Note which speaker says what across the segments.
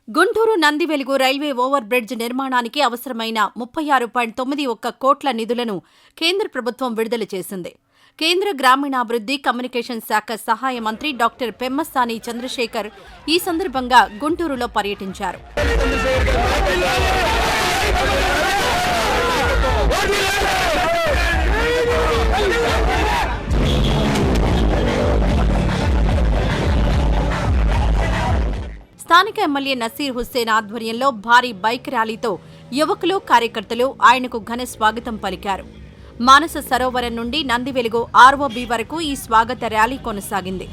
Speaker 1: Guntur Nandivelugu railway over bridge నిర్మాణానికి అవసరమైన 36.91 కోట్ల నిధులను కేంద్ర ప్రభుత్వం విడుదల చేసింది. కేంద్ర గ్రామీణాభివృద్ధి కమ్యూనికేషన్ శాఖ సహాయ మంత్రి డాక్టర్ పెమ్మసాని చంద్రశేఖర్ ఈ సందర్భంగా గుంటూరులో పర్యటించారు. స్థానిక ఎమ్మెల్యే నసీర్ హుస్సేన్ ఆధ్వర్యంలో భారీ బైక్ ర్యాలీతో యువకులు, కార్యకర్తలు ఆయనకు ఘన స్వాగతం పలికారు. మానస సరోవరం నుండి నందివెలుగు ROB వరకు ఈ స్వాగత ర్యాలీ కొనసాగింది.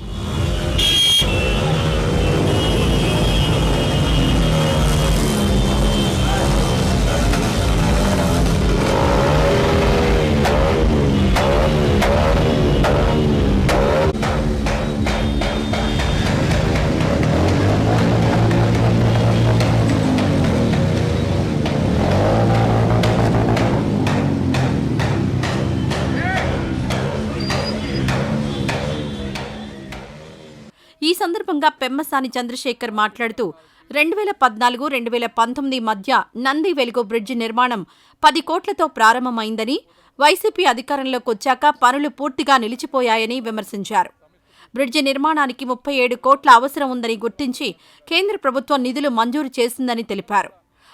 Speaker 1: ఈ సందర్భంగా పెమ్మసాని చంద్రశేఖర్ మాట్లాడుతూ 2014-2019 మధ్య నందివెలుగు బ్రిడ్జి నిర్మాణం 10 కోట్లతో ప్రారంభమైందని, వైసీపీ అధికారంలోకొచ్చాక పనులు పూర్తిగా నిలిచిపోయాయని విమర్శించారు. బ్రిడ్జి నిర్మాణానికి 37 కోట్ల అవసరం ఉందని గుర్తించి కేంద్ర ప్రభుత్వం నిధులు మంజూరు చేసిందని తెలిపారు.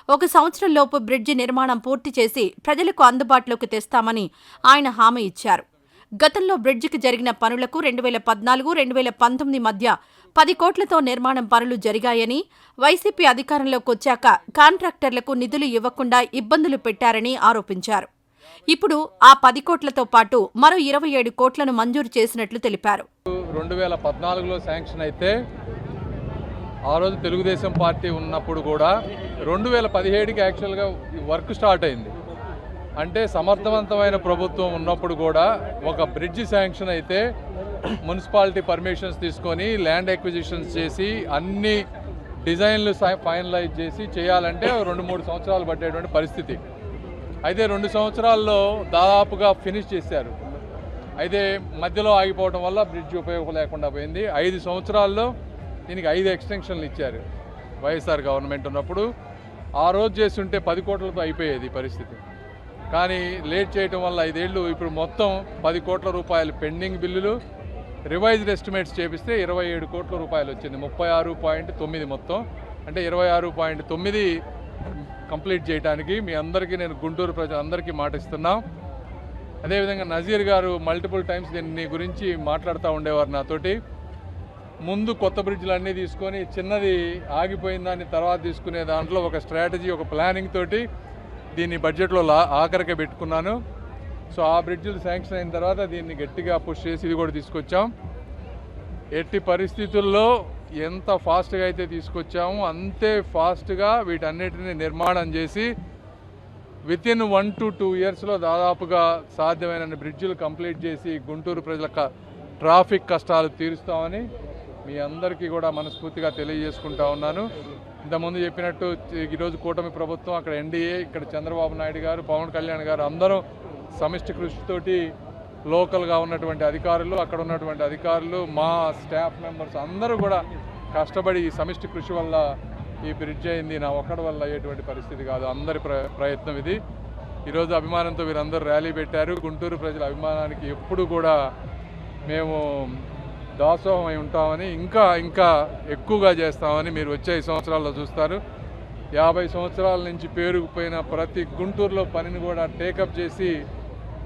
Speaker 1: 1 సంవత్సరంలోపు బ్రిడ్జి నిర్మాణం పూర్తి చేసి ప్రజలకు అందుబాటులోకి తెస్తామని ఆయన హామీ ఇచ్చారు. గతంలో బ్రిడ్జికి జరిగిన పనులకు 2014-2019 మధ్య 10 కోట్లతో నిర్మాణం పనులు జరిగాయని, వైసీపీ అధికారంలోకొచ్చాక కాంట్రాక్టర్లకు నిధులు ఇవ్వకుండా ఇబ్బందులు పెట్టారని ఆరోపించారు. ఇప్పుడు ఆ 10 కోట్లతో పాటు మరో 27 కోట్లను మంజూరు చేసినట్లు తెలిపారు.
Speaker 2: 2014లో శాంక్షన్ అయితే ఆ రోజు తెలుగుదేశం పార్టీ ఉన్నప్పుడు కూడా 2017కి యాక్చువల్గా వర్క్ స్టార్ట్ అయింది. అంటే సమర్థవంతమైన ప్రభుత్వం ఉన్నప్పుడు కూడా ఒక బ్రిడ్జి శాంక్షన్ అయితే మున్సిపాలిటీ పర్మిషన్స్ తీసుకొని ల్యాండ్ ఎక్విజిషన్స్ చేసి అన్ని డిజైన్లు ఫైనలైజ్ చేసి చేయాలంటే 2-3 సంవత్సరాలు పట్టేటువంటి పరిస్థితి. అయితే 2 సంవత్సరాల్లో దాదాపుగా ఫినిష్ చేశారు. అయితే మధ్యలో ఆగిపోవడం వల్ల బ్రిడ్జి ఉపయోగం లేకుండా పోయింది. 5 సంవత్సరాల్లో దీనికి 5 ఎక్స్టెన్షన్లు ఇచ్చారు వైఎస్ఆర్ గవర్నమెంట్ ఉన్నప్పుడు. ఆ రోజు చేస్తుంటే 10 కోట్లతో అయిపోయేది పరిస్థితి. కానీ లేట్ చేయటం వల్ల 5 ఏళ్ళు ఇప్పుడు మొత్తం 10 కోట్ల రూపాయలు పెండింగ్ బిల్లులు, రివైజ్డ్ ఎస్టిమేట్స్ చేపిస్తే 27 కోట్ల రూపాయలు వచ్చింది. 36.9 మొత్తం అంటే 26.9 కంప్లీట్ చేయడానికి మీ అందరికీ నేను గుంటూరు ప్రజలందరికీ మాటిస్తున్నాం. అదేవిధంగా నజీర్ గారు మల్టిపుల్ టైమ్స్ దీని గురించి మాట్లాడుతూ ఉండేవారు నాతోటి. ముందు కొత్త బ్రిడ్జ్లు అన్నీ తీసుకొని చిన్నది ఆగిపోయిన దాన్ని తర్వాత తీసుకునే దాంట్లో ఒక స్ట్రాటజీ, ఒక ప్లానింగ్ తోటి దీన్ని బడ్జెట్లో ఆఖరికే పెట్టుకున్నాను. సో ఆ బ్రిడ్జిలు శాంక్షన్ అయిన తర్వాత దీన్ని గట్టిగా పుష్ చేసి ఇది కూడా తీసుకొచ్చాం. ఎట్టి పరిస్థితుల్లో ఎంత ఫాస్ట్గా అయితే తీసుకొచ్చామో అంతే ఫాస్ట్గా వీటన్నిటిని నిర్మాణం చేసి వితిన్ 1 to 2 ఇయర్స్లో దాదాపుగా సాధ్యమైన బ్రిడ్జిలు కంప్లీట్ చేసి గుంటూరు ప్రజల ట్రాఫిక్ కష్టాలు తీరుస్తామని మీ అందరికీ కూడా మనస్ఫూర్తిగా తెలియజేసుకుంటా ఉన్నాను. ఇంతకుముందు చెప్పినట్టు ఈరోజు కూటమి ప్రభుత్వం, అక్కడ ఎన్డీఏ, ఇక్కడ చంద్రబాబు నాయుడు గారు, పవన్ కళ్యాణ్ గారు అందరూ సమిష్టి కృషితోటి లోకల్గా ఉన్నటువంటి అధికారులు, అక్కడ ఉన్నటువంటి అధికారులు, మా స్టాఫ్ మెంబర్స్ అందరూ కూడా కష్టపడి ఈ సమిష్టి కృషి వల్ల ఈ బ్రిడ్జ్ అయింది. నా ఒక్కడి వల్ల అయ్యేటువంటి పరిస్థితి కాదు, అందరి ప్రయత్నం ఇది. ఈరోజు అభిమానంతో వీరందరూ ర్యాలీ పెట్టారు. గుంటూరు ప్రజల అభిమానానికి ఎప్పుడు కూడా మేము దాసోహమై ఉంటామని, ఇంకా ఎక్కువగా చేస్తామని మీరు వచ్చే 5 సంవత్సరాల్లో చూస్తారు. 50 సంవత్సరాల నుంచి పేరుకుపోయిన ప్రతి గుంటూరులో పనిని కూడా టేకప్ చేసి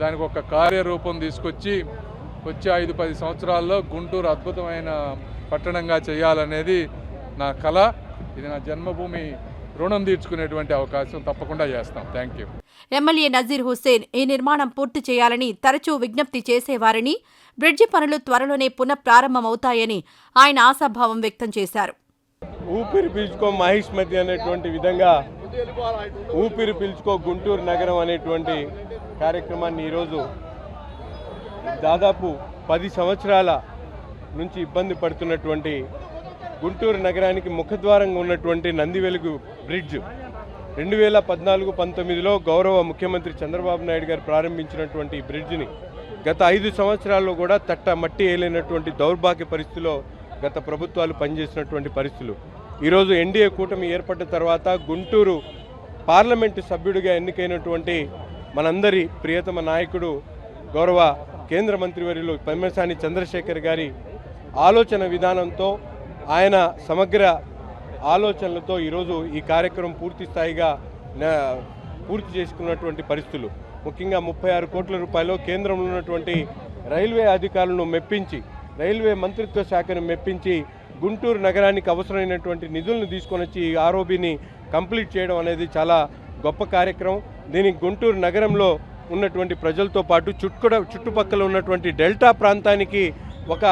Speaker 2: దానికి ఒక కార్యరూపం తీసుకొచ్చి వచ్చే 5-10 సంవత్సరాల్లో గుంటూరు అద్భుతమైన పట్టణంగా చేయాలనేది నా కళ. ఇది నా జన్మభూమి రుణం తీర్చుకునేటువంటి అవకాశం తప్పకుండా చేస్తాం. Thank you.
Speaker 1: MLA Nazeer Hussain ఈ నిర్మాణం పూర్తి చేయాలని తరచూ విజ్ఞప్తి చేసేవారని, బ్రిడ్జి పనులు త్వరలోనే పునఃప్రారంభమవుతాయని ఆయన ఆశాభావం వ్యక్తం చేశారు.
Speaker 3: ఊపిరి పీల్చుకో మహిష్మతి అనేటువంటి విధంగా ఊపిరి పీల్చుకో గుంటూరు నగరం అనేటువంటి కార్యక్రమాన్ని ఈరోజు దాదాపు 10 సంవత్సరాల నుంచి ఇబ్బంది పడుతున్నటువంటి గుంటూరు నగరానికి ముఖద్వారంగా ఉన్నటువంటి నందివెలుగు బ్రిడ్జ్ 2014-19లో గౌరవ ముఖ్యమంత్రి చంద్రబాబు నాయుడు గారు ప్రారంభించినటువంటి ఈ బ్రిడ్జిని గత 5 సంవత్సరాల్లో కూడా మట్టి ఏలేనటువంటి దౌర్భాగ్య పరిస్థితిలో గత ప్రభుత్వాలు పనిచేసినటువంటి పరిస్థితులు. ఈరోజు ఎన్డీఏ కూటమి ఏర్పడ్డ తర్వాత గుంటూరు పార్లమెంటు సభ్యుడిగా ఎన్నికైనటువంటి మనందరి ప్రియతమ నాయకుడు గౌరవ కేంద్ర మంత్రివర్యులు పెమ్మసాని చంద్రశేఖర్ గారి ఆలోచన విధానంతో ఆయన సమగ్ర ఆలోచనలతో ఈరోజు ఈ కార్యక్రమం పూర్తి స్థాయిగా పూర్తి చేసుకున్నటువంటి పరిస్థితులు. ముఖ్యంగా 36 కోట్ల రూపాయలు కేంద్రంలో ఉన్నటువంటి రైల్వే అధికారులను మెప్పించి, రైల్వే మంత్రిత్వ శాఖను మెప్పించి గుంటూరు నగరానికి అవసరమైనటువంటి నిధులను తీసుకొని వచ్చి ఈ ఆర్ఓబిని కంప్లీట్ చేయడం అనేది చాలా గొప్ప కార్యక్రమం. దీనికి గుంటూరు నగరంలో ఉన్నటువంటి ప్రజలతో పాటు చుట్టుపక్కల ఉన్నటువంటి డెల్టా ప్రాంతానికి ఒక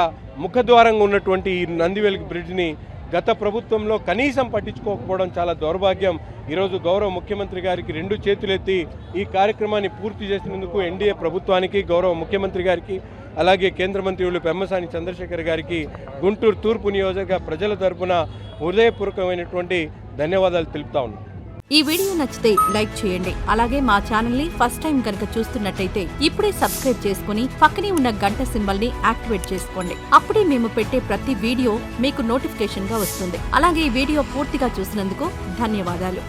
Speaker 3: ముఖద్వారంగా ఉన్నటువంటి ఈ నందివెలుగు బ్రిడ్జ్ని గత ప్రభుత్వంలో కనీసం పట్టించుకోకపోవడం చాలా దౌర్భాగ్యం. ఈరోజు గౌరవ ముఖ్యమంత్రి గారికి 2 చేతులెత్తి ఈ కార్యక్రమాన్ని పూర్తి చేసినందుకు ఎన్డీఏ ప్రభుత్వానికి, గౌరవ ముఖ్యమంత్రి గారికి, అలాగే కేంద్ర మంత్రులు పెమ్మసాని చంద్రశేఖర్ గారికి గుంటూరు తూర్పు నియోజక ప్రజల తరపున హృదయపూర్వకమైనటువంటి ధన్యవాదాలు తెలుపుతా ఉన్నాను.
Speaker 1: ఈ వీడియో నచ్చితే లైక్ చేయండి. అలాగే మా ఛానల్ ని ఫస్ట్ టైం కనుక చూస్తున్నట్టయితే ఇప్పుడే సబ్స్క్రైబ్ చేసుకుని పక్కనే ఉన్న గంట సింబల్ ని యాక్టివేట్ చేసుకోండి. అప్పుడే మేము పెట్టే ప్రతి వీడియో మీకు నోటిఫికేషన్ గా వస్తుంది. అలాగే ఈ వీడియో పూర్తిగా చూసినందుకు ధన్యవాదాలు.